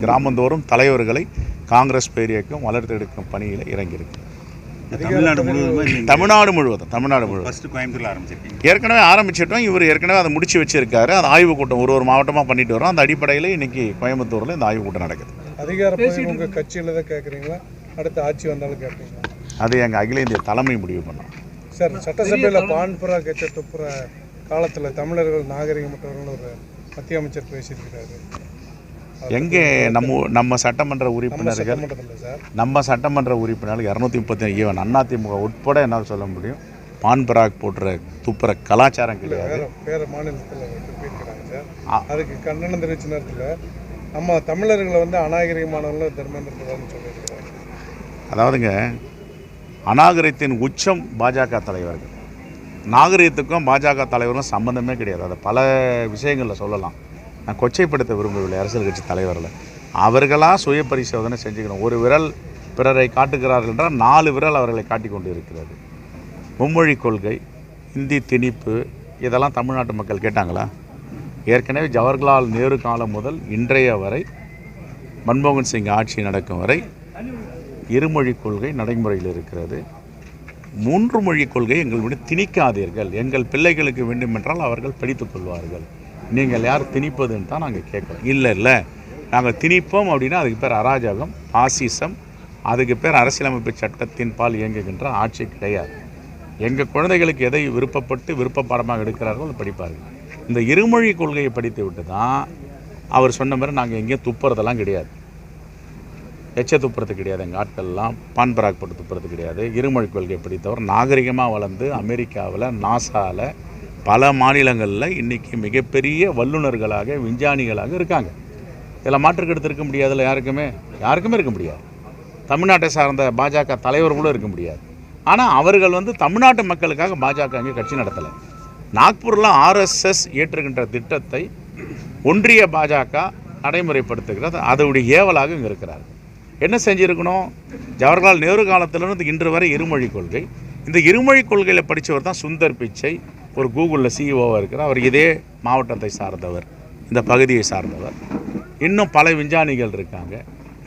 கிராமந்தோறும் தலைவர்களை காங்கிரஸ் பேரியக்கம் வளர்த்தெடுக்கும் பணியில் இறங்கியிருக்கு. தமிழ்நாடு முழுவதும் கோயம்புத்தூர்ல ஆரம்பிச்சிருக்கீங்க. ஏற்கனவே ஆரம்பிச்சிட்டோம். இவர் ஏற்கனவே அதை முடிச்சு வச்சிருக்காரு. அது ஆய்வு கூட்டம் ஒரு மாவட்டமாக பண்ணிட்டு வரோம். அந்த அடிப்படையில் இன்னைக்கு கோயம்புத்தூரில் இந்த ஆய்வு கூட்டம் நடக்குது. அதிகாரப்பூர்வ உங்கள் கட்சியில் தான் கேட்குறீங்களா, அடுத்த ஆட்சி வந்தாலும் கேட்குறீங்களா? அது எங்கள் அகில இந்திய தலைமை முடிவு பண்ணோம். சார், சட்டசபையில் பான்புரா கெச்ச துப்புற காலத்தில் தமிழர்கள் நாகரிகமற்றவர்கள் ஒரு மத்திய அமைச்சர் பேசியிருக்கிறாரு. எங்கே நம்ம சட்டமன்ற உறுப்பினர்கள் 237 ஈவன் அதிமுக உட்பட என்னால் சொல்ல முடியும், பான் பராக் போட்டுற துப்புற கலாச்சாரம் கிடையாது. வேறு மாநிலத்தில் போயிருக்கிறாங்க சார். அதுக்கு கண்டனம் தெரிவிச்ச நேரத்தில் நம்ம தமிழர்களை அநாகரிகமானவர்களும் தர்மேந்திரன்னு சொல்லியிருக்கிறாங்க. அதாவதுங்க, அநாகரிகத்தின் உச்சம் பாஜக தலைவர்கள். நாகரிகத்துக்கும் பாஜக தலைவரும் சம்மந்தமே கிடையாது. அதை பல விஷயங்களில் சொல்லலாம். நான் கொச்சைப்படுத்த விரும்பவில்லை அரசியல் கட்சி தலைவர்களை. அவர்களாக சுய பரிசோதனை செஞ்சுக்கணும். ஒரு விரல் பிறரை காட்டுகிறார்கள் என்றால் 4 விரல் அவர்களை காட்டி கொண்டு இருக்கிறது. மும்மொழி கொள்கை, இந்தி திணிப்பு, இதெல்லாம் தமிழ்நாட்டு மக்கள் கேட்டாங்களா? ஏற்கனவே ஜவஹர்லால் நேரு காலம் முதல் இன்றைய வரை, மன்மோகன் சிங் ஆட்சி நடக்கும் வரை இருமொழி கொள்கை நடைமுறையில் இருக்கிறது. 3 மொழி கொள்கை எங்களுடைய திணிக்காதீர்கள், எங்கள் பிள்ளைகளுக்கு வேண்டுமென்றால் அவர்கள் படித்துக் கொள்வார்கள், நீங்கள் யார் திணிப்பதுன்னு தான் நாங்கள் கேட்குறோம். இல்லை நாங்கள் திணிப்போம் அப்படின்னா அதுக்கு பேர் அராஜகம், பாசிசம், அதுக்கு பேர் அரசியலமைப்பு சட்டத்தின் பால் இயங்குகின்ற ஆட்சி கிடையாது. எங்கள் குழந்தைகளுக்கு எதை விருப்பப்பட்டு விருப்ப பாடமாக எடுக்கிறார்களோ அதை படிப்பார்கள். இந்த இருமொழி கொள்கையை படித்து விட்டு தான் அவர் சொன்ன மாதிரி நாங்கள் எங்கேயும் துப்புறதெல்லாம் கிடையாது, எச்ச துப்புறது கிடையாது. எங்கள் ஆட்கள்லாம் பான் பராக் போட்டு துப்புறது கிடையாது. இருமொழி கொள்கையை படித்தவர் நாகரிகமாக வளர்ந்து அமெரிக்காவில் நாசாவில் பல மாநிலங்களில் இன்றைக்கி மிகப்பெரிய வல்லுநர்களாக விஞ்ஞானிகளாக இருக்காங்க. இதில் மாற்றுக்கருத்து இருக்க முடியாதுல்ல. யாருக்குமே இருக்க முடியாது. தமிழ்நாட்டை சார்ந்த பாஜக தலைவர் கூட இருக்க முடியாது. ஆனால் அவர்கள் தமிழ்நாட்டு மக்களுக்காக பாஜக அங்கே கட்சி நடத்தலை. நாக்பூரில் RSS ஏற்றுகின்ற திட்டத்தை ஒன்றிய பாஜக நடைமுறைப்படுத்துகிறது. அதோடைய ஏவலாக இங்கே இருக்கிறார். என்ன செஞ்சுருக்கணும்? ஜவஹர்லால் நேரு காலத்திலிருந்து இன்று வரை இருமொழி கொள்கை. இந்த இருமொழி கொள்கையில் படித்தவர் தான் சுந்தர் பிச்சை, ஒரு கூகுளில் சிஇஓவாக இருக்கிறார். அவர் இதே மாவட்டத்தை சார்ந்தவர், இந்த பகுதியை சார்ந்தவர். இன்னும் பல விஞ்ஞானிகள் இருக்காங்க.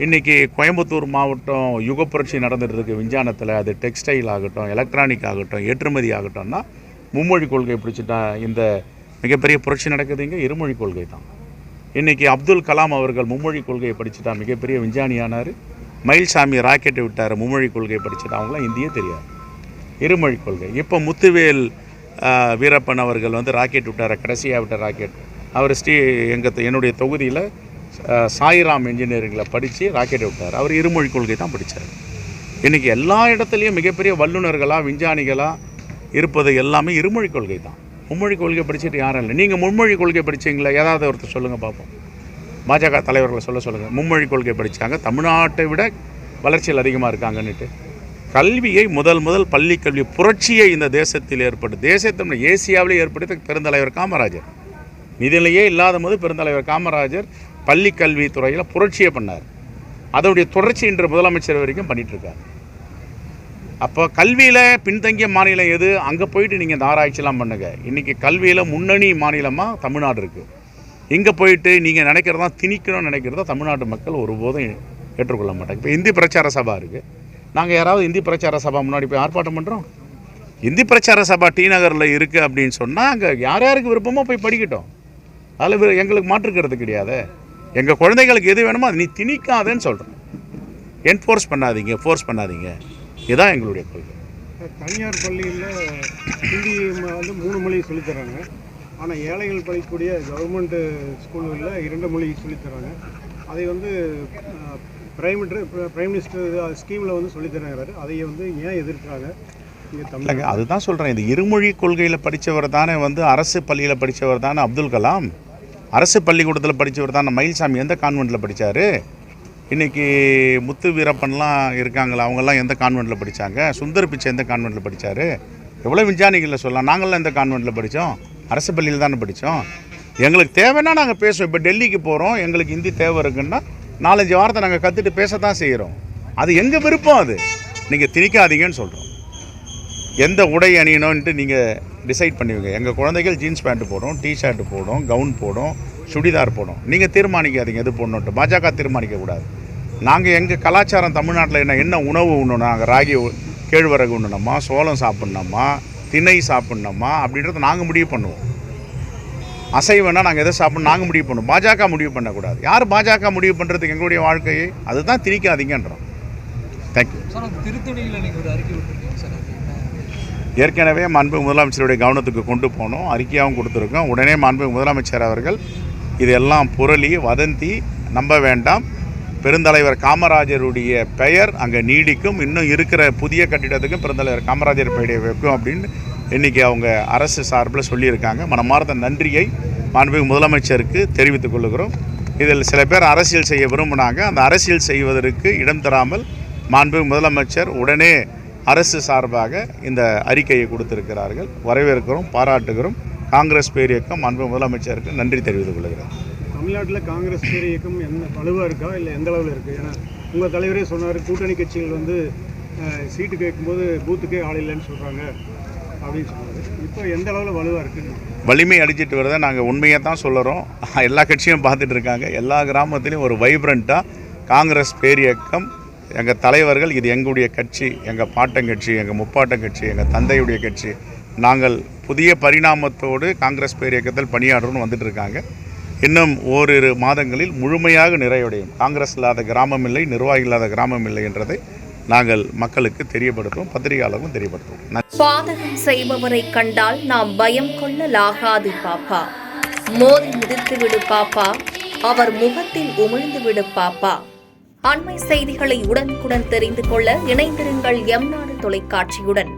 இன்றைக்கி கோயம்புத்தூர் மாவட்டம் யுக புரட்சி நடந்துட்டு இருக்கு விஞ்ஞானத்தில். அது டெக்ஸ்டைல் ஆகட்டும், எலக்ட்ரானிக் ஆகட்டும், ஏற்றுமதி ஆகட்டும்னா மும்மொழி கொள்கை பிடிச்சிட்டா இந்த மிகப்பெரிய புரட்சி நடக்குதுங்க. இருமொழி கொள்கை தான். இன்றைக்கி அப்துல் கலாம் அவர்கள் மும்மொழி கொள்கையை படிச்சுட்டா மிகப்பெரிய விஞ்ஞானியானார். மயில்சாமி ராக்கெட்டை விட்டார், மும்மொழி கொள்கையை படிச்சுட்டா. அவங்களாம் இந்தியே தெரியாது. இருமொழி கொள்கை. இப்போ முத்துவேல் வீரப்பன் அவர்கள் ராக்கெட் விட்டார், கடைசியாக விட்ட ராக்கெட். அவர் என்னுடைய தொகுதியில் சாய்ராம் இன்ஜினியரிங்கில் படித்து ராக்கெட்டை விட்டார். அவர் இருமொழி கொள்கை தான் படித்தார். இன்றைக்கி எல்லா இடத்துலையும் மிகப்பெரிய வல்லுநர்களாக விஞ்ஞானிகளாக இருப்பது எல்லாமே இருமொழி கொள்கை தான். மும்மொழி கொள்கை படிச்சுட்டு யாரும் இல்லை. நீங்கள் மும்மொழி கொள்கை படித்தீங்களா? ஏதாவது ஒருத்தர் சொல்லுங்கள் பார்ப்போம். பாஜக தலைவர்களை சொல்லுங்கள். மும்மொழி கொள்கை படித்தாங்க, தமிழ்நாட்டை விட வளர்ச்சியில் அதிகமாக இருக்காங்கன்னுட்டு. கல்வியை முதல் பள்ளி கல்வி புரட்சியை இந்த தேசத்தில் தேசத்தில் ஏசியாவிலே ஏற்படுத்த பெருந்தலைவர் காமராஜர். இதிலேயே இல்லாத போது பெருந்தலைவர் காமராஜர் பள்ளி கல்வித்துறையில் புரட்சியை பண்ணார். அதனுடைய தொடர்ச்சி இன்று முதலமைச்சர் வரைக்கும் பண்ணிகிட்ருக்கார். அப்போ கல்வியில் பின்தங்கிய மாநிலம் எது, அங்கே போயிட்டு நீங்கள் இந்த ஆராய்ச்சிலாம் பண்ணுங்கள். இன்றைக்கி கல்வியில் முன்னணி மாநிலமாக தமிழ்நாடு இருக்குது. இங்கே போயிட்டு நீங்கள் நினைக்கிறதா திணிக்கணும்னு நினைக்கிறதா தமிழ்நாட்டு மக்கள் ஒருபோதும் ஏற்றுக்கொள்ள மாட்டாங்க. இப்போ இந்தி பிரச்சார சபா இருக்குது. நாங்கள் யாராவது இந்தி பிரச்சார சபா முன்னாடி போய் ஆர்ப்பாட்டம் பண்ணுறோம்? இந்தி பிரச்சார சபா டி நகரில் இருக்குது அப்படின்னு சொன்னால் அங்கே யார் யாருக்கு விருப்பமோ போய் படிக்கட்டும். அதில் எங்களுக்கு மாற்றுக்கிறது கிடையாது. எங்கள் குழந்தைகளுக்கு எது வேணுமோ அது நீ திணிக்காதேன்னு சொல்கிறோம். என்ஃபோர்ஸ் பண்ணாதீங்க, ஃபோர்ஸ் பண்ணாதீங்க. இதுதான் எங்களுடைய கொள்கை. தனியார் பள்ளியில் ஹிந்தி 3 மொழி சொல்லித்தராங்க. ஆனால் ஏழைகள் படிக்கக்கூடிய கவர்மெண்ட்டு ஸ்கூல்களில் 2 மொழி சொல்லித்தராங்க. அதை பிரைம் மினிஸ்டர் ஸ்கீமில் சொல்லித்தராங்கிறாரு. அதை ஏன் எதிர்க்கிறாங்க? இல்லைங்க, அதுதான் சொல்கிறேன். இந்த இருமொழி கொள்கையில் படித்தவர் தானே அரசு பள்ளியில் படித்தவர் தானே அப்துல் கலாம். அரசு பள்ளிக்கூடத்தில் படித்தவர் தானே மயில்சாமி. எந்த கான்வெண்ட்டில் படித்தார்? இன்றைக்கி முத்து வீரப்பன்லாம் இருக்காங்களா, அவங்கெல்லாம் எந்த கான்வெண்ட்டில் படித்தாங்க? சுந்தர் பிச்சை எந்த கான்வெண்ட்டில் படித்தார்? எவ்வளோ விஞ்ஞானிகளில் சொல்லலாம். நாங்களாம் எந்த கான்வெண்ட்டில் படித்தோம்? அரசு பள்ளியில் தானே படித்தோம். எங்களுக்கு தேவைன்னா நாங்கள் பேசுவோம். இப்போ டெல்லிக்கு போகிறோம், எங்களுக்கு ஹிந்தி தேவை இருக்குன்னா 4-5 வாரத்தை நாங்கள் கற்றுட்டு பேச தான் செய்கிறோம். அது எங்கள் விருப்பம். அது நீங்கள் திணிக்காதீங்கன்னு சொல்கிறோம். எந்த உடை அணியணும்ன்ட்டு நீங்கள் டிசைட் பண்ணுவீங்க. எங்கள் குழந்தைகள் ஜீன்ஸ் பேண்ட் போடும், டிஷர்ட் போடும், கவுன் போடும், சுடிதார் போடும். நீங்கள் தீர்மானிக்காதீங்க எது போடணுன்ட்டு. பாஜக தீர்மானிக்கக்கூடாது. நாங்கள் எங்கள் கலாச்சாரம் தமிழ்நாட்டில் என்ன உணவு உண்ணணும், நாங்கள் ராகி கேழ்வரகு உண்ணணுமா, சோளம் சாப்பிட்ணுமா, திணை சாப்பிட்ணுமா அப்படின்றத நாங்கள் முடிவு பண்ணுவோம். அசைவனா நாங்கள் எதை சாப்பிட்ணும் நாங்கள் முடிவு பண்ணுவோம். பாஜக முடிவு பண்ணக்கூடாது. யார் பாஜக முடிவு பண்ணுறதுக்கு எங்களுடைய வாழ்க்கையை அதுதான் திணிக்காதீங்கன்றோம். தேங்க்யூ. ஏற்கனவே மாண்புமிகு முதலமைச்சருடைய கவனத்துக்கு கொண்டு போனோம், அறிக்கையாகவும் கொடுத்துருக்கோம். உடனே மாண்புமிகு முதலமைச்சர் அவர்கள் இதெல்லாம் புரளி வதந்தி நம்ப வேண்டாம், பெருந்தலைவர் காமராஜருடைய பெயர் அங்கே நீடிக்கும், இன்னும் இருக்கிற புதிய கட்டிடத்துக்கும் பெருந்தலைவர் காமராஜர் பெயரை வைக்கும் அப்படின்னு இன்றைக்கி அவங்க அரசு சார்பில் சொல்லியிருக்காங்க. மனமார்ந்த நன்றியை மாண்புமிகு முதலமைச்சருக்கு தெரிவித்துக் கொள்கிறோம். இதில் சில பேர் அரசியல் செய்ய விரும்பினாங்க. அந்த அரசியல் செய்வதற்கு இடம் தராமல் மாண்புமிகு முதலமைச்சர் உடனே அரசு சார்பாக இந்த அறிக்கையை கொடுத்திருக்கிறார்கள். வரவேற்கிறோம், பாராட்டுகிறோம். காங்கிரஸ் பேரியக்கம் மாண்புமிகு முதலமைச்சருக்கு நன்றி தெரிவித்துக் கொள்கிறேன். தமிழ்நாட்டில் காங்கிரஸ் பேரியக்கம் என்ன வலுவாக இருக்கா இல்லை எந்த அளவில் இருக்குது? ஏன்னா உங்கள் தலைவரே சொன்னார், கூட்டணி கட்சிகள் வந்து சீட்டு கேட்கும்போது பூத்துக்கே ஆள் இல்லைன்னு சொல்கிறாங்க அப்படின்னு சொன்னார். இப்போ எந்த அளவில் வலுவாக இருக்குன்னு? வலிமை அடிச்சிட்டு வரதை நாங்கள் உண்மையை தான் சொல்லுறோம். எல்லா கட்சியும் பார்த்துட்டு இருக்காங்க. எல்லா கிராமத்துலேயும் ஒரு வைப்ரண்ட்டாக காங்கிரஸ் பேரியக்கம், எங்கள் தலைவர்கள், இது எங்களுடைய கட்சி, எங்கள் பாட்டங்கட்சி, எங்கள் முப்பாட்டங்கட்சி, எங்கள் தந்தையுடைய கட்சி, நாங்கள் புதிய பரிணாமத்தோடு காங்கிரஸ் பேரியக்கத்தில் பணியாற்றணும்னு வந்துட்டு இருக்காங்க. இன்னும் ஓரிரு மாதங்களில் முழுமையாக நிறைவடையும். காங்கிரஸ் இல்லாத கிராமம் இல்லை, நிர்வாகி இல்லாத கிராமம் இல்லை என்றதை நாங்கள் மக்களுக்கு தெரியப்படுத்துவோம், பத்திரிகையாளர்களும் தெரியப்படுத்துவோம். பாதகம் செய்பவரை கண்டால் நாம் பயம் கொள்ளலாகாது பாப்பா. மோதி மிதித்து விடு பாப்பா, அவர் முகத்தில் உமிழ்ந்து விடு பாப்பா. அண்மை செய்திகளை உடனுக்குடன் தெரிந்து கொள்ள இணைந்திருங்கள் எம் நாடு தொலைக்காட்சியுடன்.